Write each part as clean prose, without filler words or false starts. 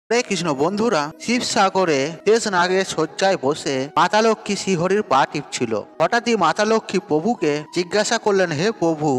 হরে কৃষ্ণ বন্ধুরা, শিবসাগরে শেষ নাগের শয্যায় বসে মাতা লক্ষ্মী শ্রীহরির পা টিপছিল। হঠাৎই মাতা লক্ষ্মী প্রভুকে জিজ্ঞাসা করলেন, হে প্রভু,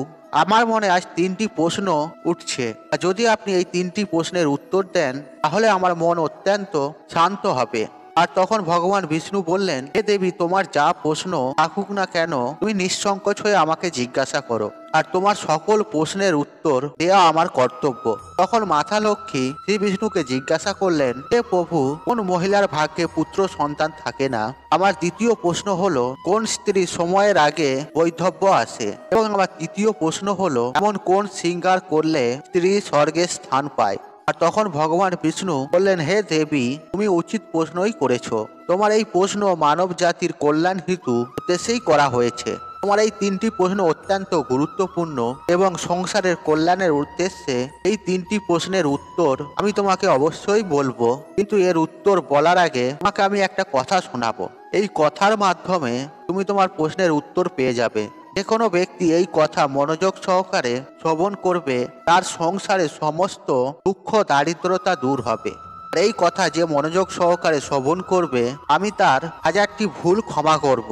আমার মনে আজ তিনটি প্রশ্ন উঠছে। আর যদি আপনি এই তিনটি প্রশ্নের উত্তর দেন তাহলে আমার মন অত্যন্ত শান্ত হবে। আর তখন ভগবান বিষ্ণু বললেন, হে দেবী, তোমার যা প্রশ্ন থাকুক না কেন তুমি নিঃসংকোচ হয়ে আমাকে জিজ্ঞাসা করো, আর তোমার সকল প্রশ্নের উত্তর দেওয়া আমার কর্তব্য। তখন মাতা লক্ষ্মী শ্রী বিষ্ণুকে জিজ্ঞাসা করলেন, হে প্রভু, কোন মহিলার ভাগ্যে পুত্র সন্তান থাকে না? আমার দ্বিতীয় প্রশ্ন হলো, কোন স্ত্রী সময়ের আগে বৈধব্য আসে? এবং আমার তৃতীয় প্রশ্ন হলো, এমন কোন শৃঙ্গার করলে স্ত্রী স্বর্গে স্থান পায়? আর তখন ভগবান বিষ্ণু বললেন, হে দেবী, তুমি উচিত প্রশ্নই করেছো। তোমার এই প্রশ্ন মানব জাতির কল্যাণ হেতু উদ্দেশ্যেই করা হয়েছে। তোমার এই তিনটি প্রশ্ন অত্যন্ত গুরুত্বপূর্ণ এবং সংসারের কল্যাণের উদ্দেশ্যে এই তিনটি প্রশ্নের উত্তর আমি তোমাকে অবশ্যই বলবো, কিন্তু এর উত্তর বলার আগে তোমাকে আমি একটা কথা শোনাবো। এই কথার মাধ্যমে তুমি তোমার প্রশ্নের উত্তর পেয়ে যাবে। যে কোনো ব্যক্তি এই কথা মনোযোগ সহকারে শ্রবণ করবে, তার সংসারে সমস্ত দুঃখ দারিদ্রতা দূর হবে। আর এই কথা যে মনোযোগ সহকারে শ্রবণ করবে, আমি তার হাজারটি ভুল ক্ষমা করব।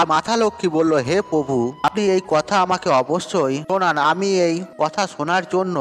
আর মাতা লক্ষ্মী বলল, হে প্রভু, আপনি এই কথা আমাকে অবশ্যই শোনান, আমি এই কথা শোনার জন্য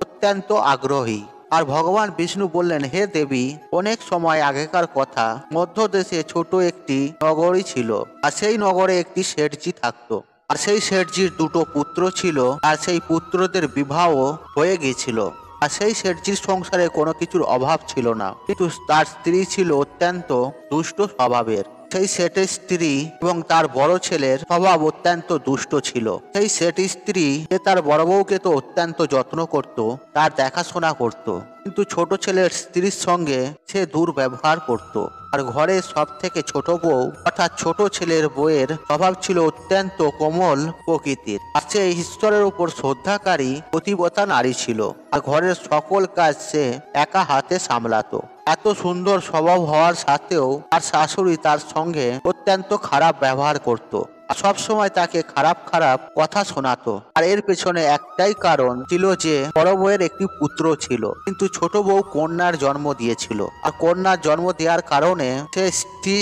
অত্যন্ত আগ্রহী। আর ভগবান বিষ্ণু বললেন, হে দেবী, অনেক সময় আগেকার কথা, মধ্যদেশে ছোট একটি নগরী ছিল। আর সেই নগরে একটি শেঠজি থাকতো। আর সেই শেঠজির দুটো পুত্র ছিল, আর সেই পুত্রদের বিবাহ হয়ে গিয়েছিল। আর সেই শেঠজির সংসারে কোনো কিছুর অভাব ছিল না, কিন্তু তার স্ত্রী ছিল অত্যন্ত দুষ্ট স্বভাবের। সেই শেঠের স্ত্রী এবং তার বড় ছেলের স্বভাব অত্যন্ত দুষ্ট ছিল। সেই শেঠের স্ত্রী সে তার বড় বউকে তো অত্যন্ত যত্ন করত, তার দেখাশোনা করত, কিন্তু ছোট ছেলের স্ত্রীর সঙ্গে সে দুর্ব্যবহার করত। আর ঘরের সব থেকে ছোট বউ অর্থাৎ ছোট ছেলের বউয়ের স্বভাব ছিল অত্যন্ত কোমল প্রকৃতির। আর সে ঈশ্বরের উপর শ্রদ্ধাকারী পতিব্রতা নারী ছিল। আর ঘরের সকল কাজ সে একা হাতে সামলাতো। এত সুন্দর স্বভাব হওয়ার সাথেও তার শাশুড়ি তার সঙ্গে অত্যন্ত খারাপ ব্যবহার করত, সব সময় তাকে খারাপ খারাপ কথা শোনাতো। আর এর পেছনে একটাই কারণ ছিল যে বড় বউয়ের একটি পুত্র ছিল, কিন্তু ছোট বউ কন্যার জন্ম দিয়েছিল। আর কন্যার জন্ম দেওয়ার কারণে সে স্ত্রী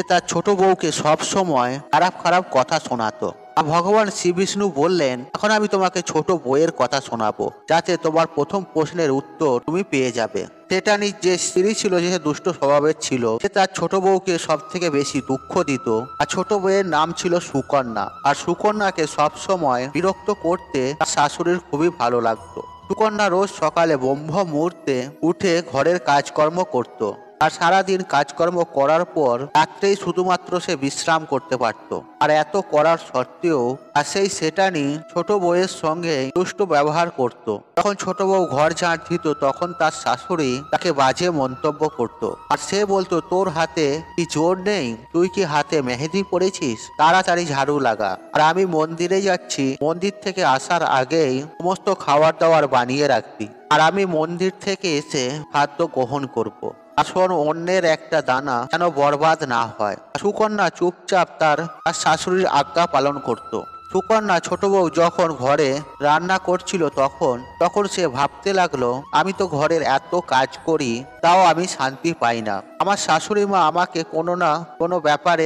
তার ছোট বউকে সব সময় খারাপ খারাপ কথা শোনাতো। আর ভগবান শ্রী বিষ্ণু বললেন, এখন আমি তোমাকে ছোট বউয়ের কথা শোনাবো, যাতে তোমার প্রথম প্রশ্নের উত্তর তুমি পেয়ে যাবে। সেটানি যে স্ত্রী ছিল, যে দুষ্ট স্বভাবের ছিল, সে তার ছোট বউকে সব থেকে বেশি দুঃখ দিত। আর ছোট বউয়ের নাম ছিল সুকন্যা। আর সুকন্যাকে সব সময় বিরক্ত করতে তার শাশুড়ির খুবই ভালো লাগতো। সুকন্যা রোজ সকালে ব্রহ্ম মুহূর্তে উঠে ঘরের কাজকর্ম করত। আর সারাদিন কাজকর্ম করার পর রাত্রেই শুধুমাত্র সে বিশ্রাম করতে পারত। আর এত করার সত্ত্বেও আর সেই সেটানি ছোট বউয়ের সঙ্গে দুষ্ট ব্যবহার করত। যখন ছোট বউ ঘর ঝাড় দিত, তখন তার শাশুড়ি তাকে বাজে মন্তব্য করত। আর সে বলতো, তোর হাতে কি জোর নেই? তুই কি হাতে মেহেদি পড়েছিস? তাড়াতাড়ি ঝাড়ু লাগা। আর আমি মন্দিরে যাচ্ছি, মন্দির থেকে আসার আগেই সমস্ত খাবার দাবার বানিয়ে রাখবি। আর আমি মন্দির থেকে এসে খাদ্য গ্রহণ করব। আসন অন্যের একটা দানা যেন বরবাদ না হয়। সুকন্যা চুপচাপ তার শাশুড়ির আজ্ঞা পালন করত। সুকন্যা ছোট বউ যখন ঘরে রান্না করছিল, তখন সে ভাবতে লাগলো, আমি তো ঘরের এত কাজ করি, তাও আমি শান্তি পাই না। আমার শাশুড়ি মা আমাকে কোনো না কোনো ব্যাপারে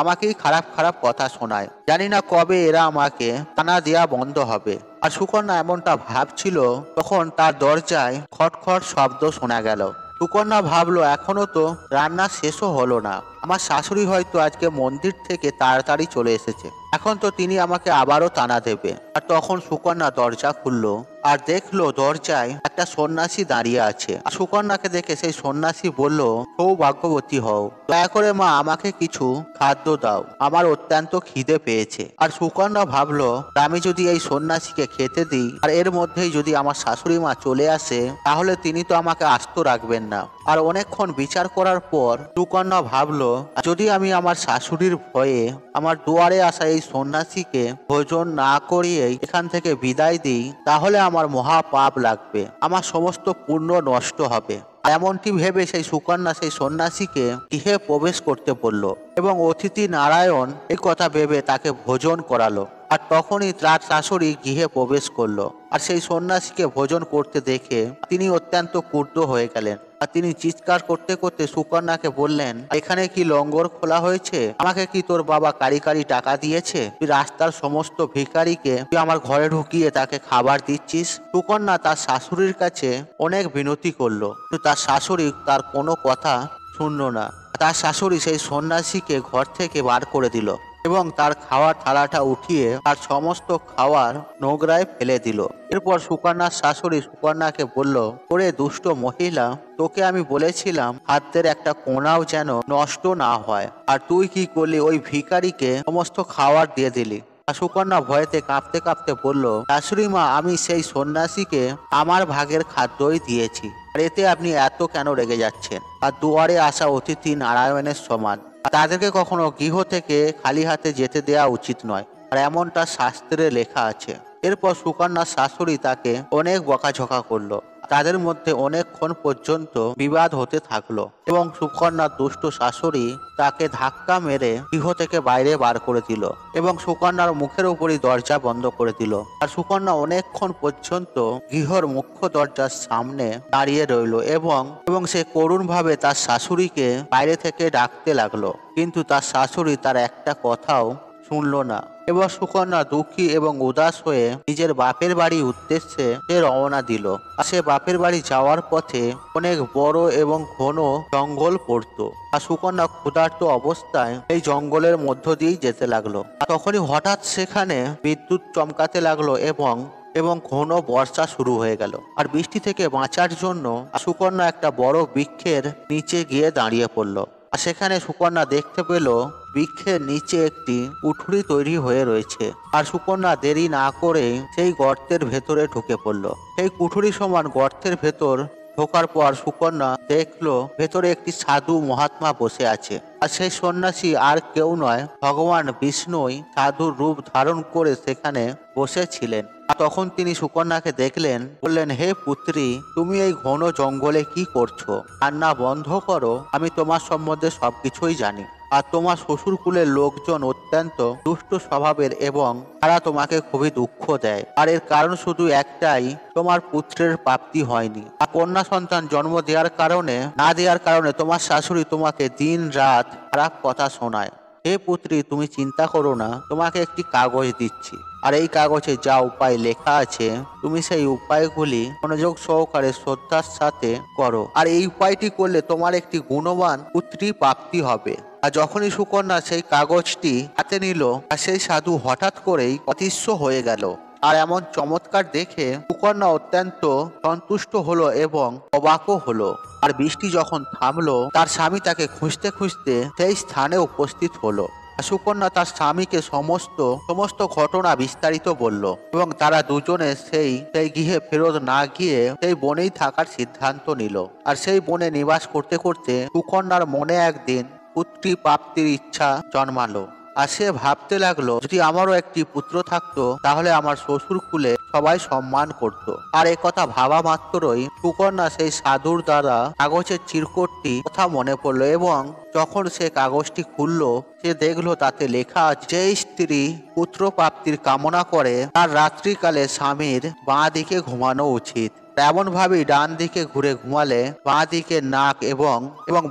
আমাকেই খারাপ খারাপ কথা শোনায়। জানি না কবে এরা আমাকে টানা দেয়া বন্ধ হবে। আর সুকন্যা এমনটা ভাবছিল, তখন তার দরজায় খটখট শব্দ শোনা গেল। সুকন্যা ভাবলো, এখনো তো রান্না শেষও হলো না, আমার শাশুড়ি হয়তো আজকে মন্দির থেকে তাড়াতাড়ি চলে এসেছে, এখন তো তিনি আমাকে আবারও টানা দেবে। আর তখন সুকন্যা দরজা খুললো আর দেখলো দরজায় একটা সন্ন্যাসী দাঁড়িয়ে আছে। আর সুকন্যাকে দেখে সেই সন্ন্যাসী বলল, সৌভাগ্যবতী হও, দয়া করে মা আমাকে কিছু খাদ্য দাও, আমার অত্যন্ত খিদে পেয়েছে। আর সুকন্যা ভাবলো, আমি যদি এই সন্ন্যাসীকে খেতে দিই আর এর মধ্যেই যদি আমার শাশুড়ি মা চলে আসে, তাহলে তিনি তো আমাকে আস্ত রাখবেন না। আর অনেকক্ষণ বিচার করার পর সুকন্যা ভাবলো, যদি আমি আমার শাশুড়ির ভয়ে আমার দুয়ারে আসা এই সন্ন্যাসীকে ভোজন না করিয়েই এখান থেকে বিদায় দিই, তাহলে আমার মহা পাপ লাগবে, আমার সমস্ত পুণ্য নষ্ট হবে। এমনটি ভেবে সেই সুকন্যা সেই সন্ন্যাসীকে গৃহে প্রবেশ করতে বলল এবং অতিথি নারায়ণ এই কথা ভেবে তাকে ভোজন করালো। আর তখনই তার শাশুড়ি গৃহে প্রবেশ করলো। আর সেই সন্ন্যাসীকে ভোজন করতে দেখে তিনি অত্যন্ত ক্রুদ্ধ হয়ে গেলেন। আর তিনি চিৎকার করতে করতে সুকন্যাকে বললেন, এখানে কি লঙ্গর খোলা হয়েছে? আমাকে কি তোর বাবা কারি কারি টাকা দিয়েছে? তুই রাস্তার সমস্ত ভিখারিকে তুই আমার ঘরে ঢুকিয়ে তাকে খাবার দিচ্ছিস? সুকন্যা তার শাশুড়ির কাছে অনেক বিনতি করলো, কিন্তু তার শাশুড়ি তার কোনো কথা শুনলো না। তার শাশুড়ি সেই সন্ন্যাসীকে ঘর থেকে বার করে দিল এবং তার খাওয়ার থালাটা উঠিয়ে তার সমস্ত খাওয়ার নোংরায় ফেলে দিল। এরপর সুকন্যার শাশুড়ি সুকন্যাকে বলল, ওরে দুষ্ট মহিলা, তোকে আমি বলেছিলাম খাদ্যের একটা কোনাও যেন নষ্ট না হয়, আর তুই কি করলি? ওই ভিখারিকে সমস্ত খাবার দিয়ে দিলি। আর সুকন্যা ভয়েতে কাঁপতে কাঁপতে বলল, শাশুড়ি মা, আমি সেই সন্ন্যাসীকে আমার ভাগের খাদ্যই দিয়েছি, আর এতে আপনি এত কেন রেগে যাচ্ছেন? আর দুয়ারে আসা অতিথি নারায়ণের সমান, তাদেরকে কখনো গৃহ থেকে খালি হাতে যেতে দেওয়া উচিত নয়, আর এমনটা শাস্ত্রে লেখা আছে। এরপর সুকন্যার শাশুড়ি তাকে অনেক বকাঝকা করলো। তাদের মধ্যে অনেকক্ষণ পর্যন্ত বিবাদ হতে থাকলো এবং সুকন্যার দুষ্ট শাশুড়ি তাকে ধাক্কা মেরে গৃহ থেকে বাইরে বার করে দিল এবং সুকন্যার মুখের উপরই দরজা বন্ধ করে দিল। আর সুকন্যা অনেকক্ষণ পর্যন্ত গৃহর মুখ্য দরজার সামনে দাঁড়িয়ে রইল এবং সে করুণভাবে তার শাশুড়িকে বাইরে থেকে ডাকতে লাগলো, কিন্তু তার শাশুড়ি তার একটা কথাও শুনল না। এবার সুকন্যা দুঃখী এবং উদাস হয়ে নিজের বাপের বাড়ির উদ্দেশ্যে সে রওনা দিল। আর সে বাপের বাড়ি যাওয়ার পথে অনেক বড় এবং ঘন জঙ্গল পড়তো। আর সুকন্যা ক্ষুধার্ত অবস্থায় এই জঙ্গলের মধ্য দিয়েই যেতে লাগলো। আর তখনই হঠাৎ সেখানে বিদ্যুৎ চমকাতে লাগলো এবং ঘন বর্ষা শুরু হয়ে গেল। আর বৃষ্টি থেকে বাঁচার জন্য সুকন্যা একটা বড় বৃক্ষের নিচে গিয়ে দাঁড়িয়ে পড়ল। আর সেখানে সুকন্যা দেখতে পেল বৃক্ষের নিচে একটি কুঠুরি তৈরি হয়ে রয়েছে। আর সুকন্যা দেরি না করে সেই গর্তের ভেতরে ঢুকে পড়ল। সেই কুঠুরি সমান গর্তের ভেতর ঢোকার পর সুকন্যা দেখলো ভেতরে একটি সাধু মহাত্মা বসে আছে। আর সেই সন্ন্যাসী আর কেউ নয়, ভগবান বিষ্ণুই সাধুর রূপ ধারণ করে সেখানে বসেছিলেন। আর তখন তিনি সুকন্যাকে দেখলেন, বললেন, হে পুত্রী, তুমি এই ঘন জঙ্গলে কি করছো? কান্না বন্ধ করো, আমি তোমার সম্বন্ধে সবকিছুই জানি। আর তোমার শ্বশুর কুলের লোকজন অত্যন্ত দুষ্ট স্বভাবের এবং তারা তোমাকে খুবই দুঃখ দেয়। আর এর কারণ শুধু একটাই, তোমার পুত্রের প্রাপ্তি হয়নি। আর কন্যা সন্তান জন্ম দেওয়ার কারণে তোমার শাশুড়ি তোমাকে দিন রাত খারাপ কথা শোনায়। হে পুত্রী, তুমি চিন্তা করো না, তোমাকে একটি কাগজ দিচ্ছি, আর এই কাগজে যা উপায় লেখা আছে তুমি সেই উপায়গুলি মনোযোগ সহকারে শ্রদ্ধার সাথে করো। আর এই উপায়টি করলে তোমার একটি গুণবান পুত্রী প্রাপ্তি হবে। আর যখনই সুকন্যা সেই কাগজটি হাতে নিল, আর সেই সাধু হঠাৎ করেই অদৃশ্য হয়ে গেল। আর এমন চমৎকার দেখে সুকন্যা অত্যন্ত সন্তুষ্ট হলো এবং অবাকও হলো। আর বৃষ্টি যখন থামলো, তার স্বামী তাকে খুঁজতে খুঁজতে সেই স্থানে উপস্থিত হলো। সুকন্যা তার স্বামীকে সমস্ত ঘটনা বিস্তারিত বলল এবং তারা দুজনে সেই গৃহে ফেরত না গিয়ে সেই বনেই থাকার সিদ্ধান্ত নিল। আর সেই বনে নিবাস করতে করতে সুকন্যার মনে একদিন পুত্রী প্রাপ্তির ইচ্ছা জন্মালো। আর সে ভাবতে লাগলো, যদি আমারও একটি পুত্র থাকতো তাহলে আমার শ্বশুর কুলে সবাই সম্মান করত। আর কথা ভাবা মাত্রই সুকন্যা সেই সাধুর দ্বারা কাগজের চিরকুটটি কথা মনে পড়লো এবং যখন সে কাগজটি খুললো, সে দেখলো তাতে লেখা আছে, যে স্ত্রী পুত্র প্রাপ্তির কামনা করে তার রাত্রিকালে স্বামীর বাঁ দিকে ঘুমানো উচিত। এমন ভাবেই ডান দিকে ঘুরে ঘুমালে বাঁ দিকে নাক এবং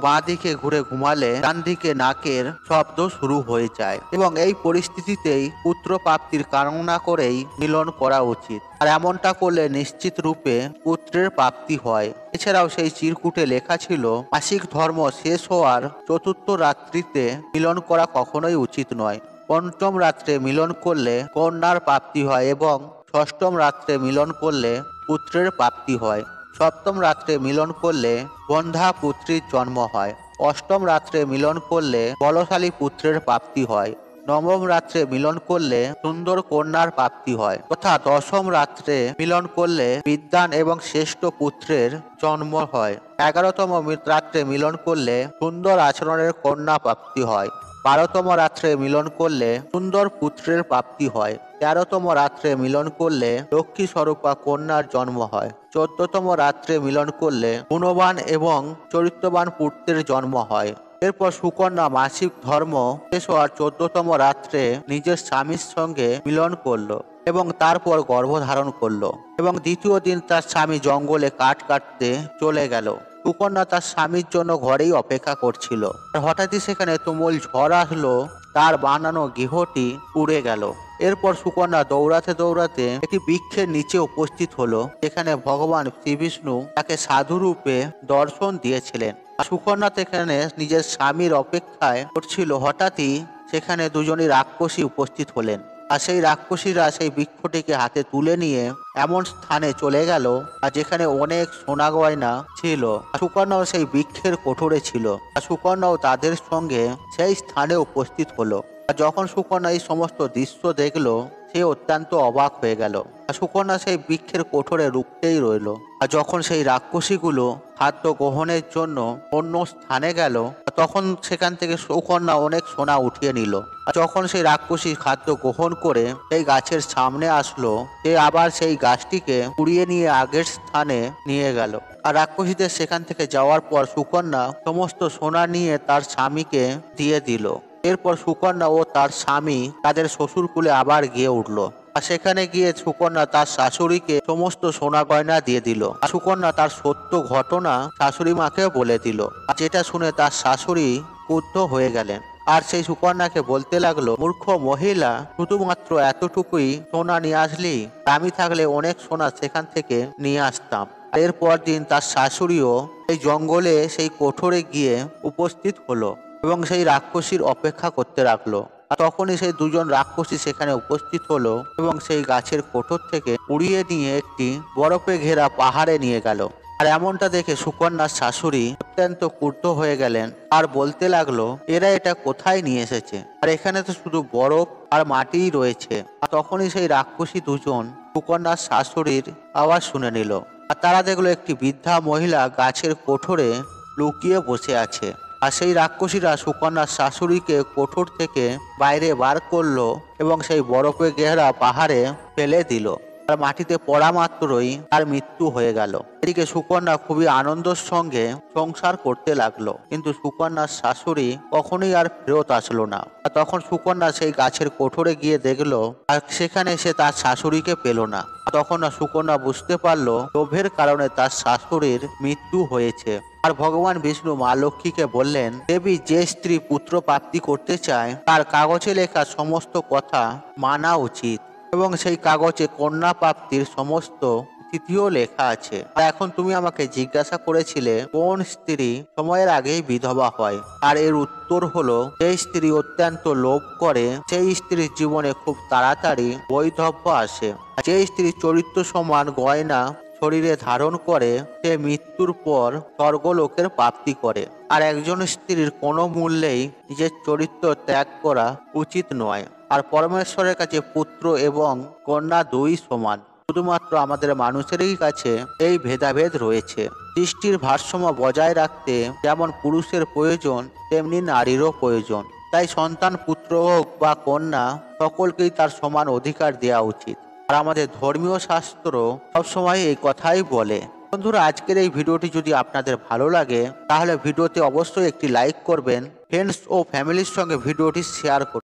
বাঁ দিকে ঘুরে ঘুমালে ডান দিকে নাকের শব্দ শুরু হয়ে যায় এবং এই পরিস্থিতিতেই পুত্র প্রাপ্তির কামনা করেই মিলন করা উচিত। আর এমনটা করলে নিশ্চিত রূপে পুত্রের প্রাপ্তি হয়। এছাড়াও সেই চিরকুটে লেখা ছিল, মাসিক ধর্ম শেষ হওয়ার চতুর্থ রাত্রিতে মিলন করা কখনোই উচিত নয়। পঞ্চম রাত্রে মিলন করলে কন্যার প্রাপ্তি হয় এবং ষষ্ঠম রাত্রে মিলন করলে পুত্রের প্রাপ্তি হয়। সপ্তম রাত্রে মিলন করলে বন্ধ্যা পুত্রীর জন্ম হয়। অষ্টম রাত্রে মিলন করলে বলশালী পুত্রের প্রাপ্তি হয়। নবম রাত্রে মিলন করলে সুন্দর কন্যার প্রাপ্তি হয় তথা দশম রাত্রে মিলন করলে বিদ্বান এবং শ্রেষ্ঠ পুত্রের জন্ম হয়। 11তম রাত্রে মিলন করলে সুন্দর আচরণের কন্যা প্রাপ্তি হয়। 12তম রাত্রে মিলন করলে সুন্দর পুত্রের প্রাপ্তি হয়। 13তম রাত্রে মিলন করলে লক্ষ্মী স্বরূপা কন্যার জন্ম হয়। 14তম রাত্রে মিলন করলে গুণবান এবং চরিত্রবান পুত্রের জন্ম হয়। এরপর সুকন্যা মাসিক ধর্ম শেষ হওয়ার 14তম রাত্রে নিজের স্বামীর সঙ্গে মিলন করলো এবং তারপর গর্ভধারণ করলো এবং দ্বিতীয় দিন তার স্বামী জঙ্গলে কাঠ কাটতে চলে গেল। সুকন্যা তার স্বামীর জন্য ঘরেই অপেক্ষা করছিল। আর হঠাৎই সেখানে তুমুল ঝড় আসলো, তার বানানো গৃহটি উড়ে গেল। এরপর সুকন্যা দৌড়াতে দৌড়াতে একটি বৃক্ষের নিচে উপস্থিত হলো, যেখানে ভগবান শ্রীবিষ্ণু তাকে সাধু রূপে দর্শন দিয়েছিলেন। আর সুকন্যা সেখানে নিজের স্বামীর অপেক্ষায় করছিল। হঠাৎই সেখানে দুজনই রাক্ষসী উপস্থিত হলেন। আর সেই রাক্ষসীরা সেই বৃক্ষটিকে হাতে তুলে নিয়ে এমন স্থানে চলে গেল আর যেখানে অনেক সোনা গয়না ছিল। সুকন্যাও সেই বৃক্ষের কোঠরে ছিল। আর সুকন্যাও তাদের সঙ্গে সেই স্থানে উপস্থিত হলো। আর যখন সুকন্যা এই সমস্ত দৃশ্য দেখলো, সে অত্যন্ত অবাক হয়ে গেল। আর সুকন্যা সেই বৃক্ষের কোঠরে রুখতেই রইল। আর যখন সেই রাক্ষসীগুলো খাদ্য গ্রহণের জন্য অন্য স্থানে গেল, তখন সেখান থেকে সুকন্যা অনেক সোনা উঠিয়ে নিল। আর যখন সেই রাক্ষসী খাদ্য গ্রহণ করে সেই গাছের সামনে আসলো, সে আবার সেই গাছটিকে কুড়িয়ে নিয়ে আগের স্থানে নিয়ে গেল। আর রাক্ষসীদের সেখান থেকে যাওয়ার পর সুকন্যা সমস্ত সোনা নিয়ে তার স্বামীকে দিয়ে দিল। এরপর সুকন্যা ও তার স্বামী তাদের শ্বশুরকুলে আবার গিয়ে উঠল। আর সেখানে গিয়ে সুকন্যা তার শাশুড়িকে সমস্ত সোনা গয়না দিয়ে দিল। আর সুকন্যা তার সত্য ঘটনা শাশুড়ি মাকে বলে দিল, যেটা শুনে তার শাশুড়ি ক্রুদ্ধ হয়ে গেলেন। আর সেই সুকন্যাকে বলতে লাগলো, মূর্খ মহিলা, শুধুমাত্র এতটুকুই সোনা নিয়ে আসলি? আমি থাকলে অনেক সোনা সেখান থেকে নিয়ে আসতাম। এরপর দিন তার শাশুড়িও এই জঙ্গলে সেই কোঠরে গিয়ে উপস্থিত হলো এবং সেই রাক্ষসীর অপেক্ষা করতে লাগলো। আর তখনই সেই দুজন রাক্ষসী সেখানে উপস্থিত হলো এবং সেই গাছের কোঠর থেকে উড়িয়ে নিয়ে একটি বরফে ঘেরা পাহাড়ে নিয়ে গেল। আর এমনটা দেখে সুকন্যার শাশুড়ি অত্যন্ত ক্রুদ্ধ হয়ে গেলেন আর বলতে লাগলো, এরা এটা কোথায় নিয়ে এসেছে? আর এখানে তো শুধু বরফ আর মাটিই রয়েছে। আর তখনই সেই রাক্ষসী দুজন সুকন্যার শাশুড়ির আওয়াজ শুনে নিল। আর তারা দেখলো একটি বৃদ্ধা মহিলা গাছের কোঠরে লুকিয়ে বসে আছে। আর সেই রাক্ষসীরা সুকন্যার শাশুড়িকে কোঠর থেকে বাইরে বার করলো এবং সেই বরফে ঘেরা পাহাড়ে ফেলে দিল। আর মাটিতে পড়া মাত্রই তার মৃত্যু হয়ে গেল। এদিকে সুকন্যা খুবই আনন্দের সঙ্গে সংসার করতে লাগলো, কিন্তু সুকন্যার শাশুড়ি কখনোই আর ফেরত আসলো না। আর তখন সুকন্যা সেই গাছের কোঠরে গিয়ে দেখলো আর সেখানে সে তার শাশুড়িকে পেল না। তখন সুকন্যা বুঝতে পারলো লোভের কারণে তার শাশুড়ির মৃত্যু হয়েছে। আর ভগবান বিষ্ণু মা লক্ষ্মীকে বললেন, দেবী, যে স্ত্রী পুত্র প্রাপ্তি করতে চায় তার কাগজে লেখা সমস্ত কথা মানা উচিত এবং সেই কাগজে কন্যা প্রাপ্তির সমস্ত তিথিও লেখা আছে। আর এখন তুমি আমাকে জিজ্ঞাসা করেছিলে কোন স্ত্রী সময়ের আগেই বিধবা হয়। আর এর উত্তর হলো, যে স্ত্রী অত্যন্ত লোভ করে সেই স্ত্রীর জীবনে খুব তাড়াতাড়ি বৈধব্য আসে। যে স্ত্রী চরিত্র সমান গয়না শরীরে ধারণ করে সে মৃত্যুর পর স্বর্গলোকের প্রাপ্তি করে। আর একজন স্ত্রীর কোনো মূল্যেই নিজের চরিত্র ত্যাগ করা উচিত নয়। আর পরমেশ্বরের কাছে পুত্র এবং কন্যা দুই সমান। শুধুমাত্র আমাদের মানুষেরই কাছে এই ভেদাভেদ রয়েছে। সৃষ্টির ভারসাম্য বজায় রাখতে যেমন পুরুষের প্রয়োজন, তেমনি নারীরও প্রয়োজন। তাই সন্তান পুত্র হোক বা কন্যা, সকলকেই তার সমান অধিকার দেওয়া উচিত। আর আমাদের ধর্মীয় শাস্ত্র সবসময় এই কথাই বলে। বন্ধুরা, আজকের এই ভিডিওটি যদি আপনাদের ভালো লাগে তাহলে ভিডিওতে অবশ্যই একটি লাইক করবেন। ফ্রেন্ডস ও ফ্যামিলির সঙ্গে ভিডিওটি শেয়ার করুন।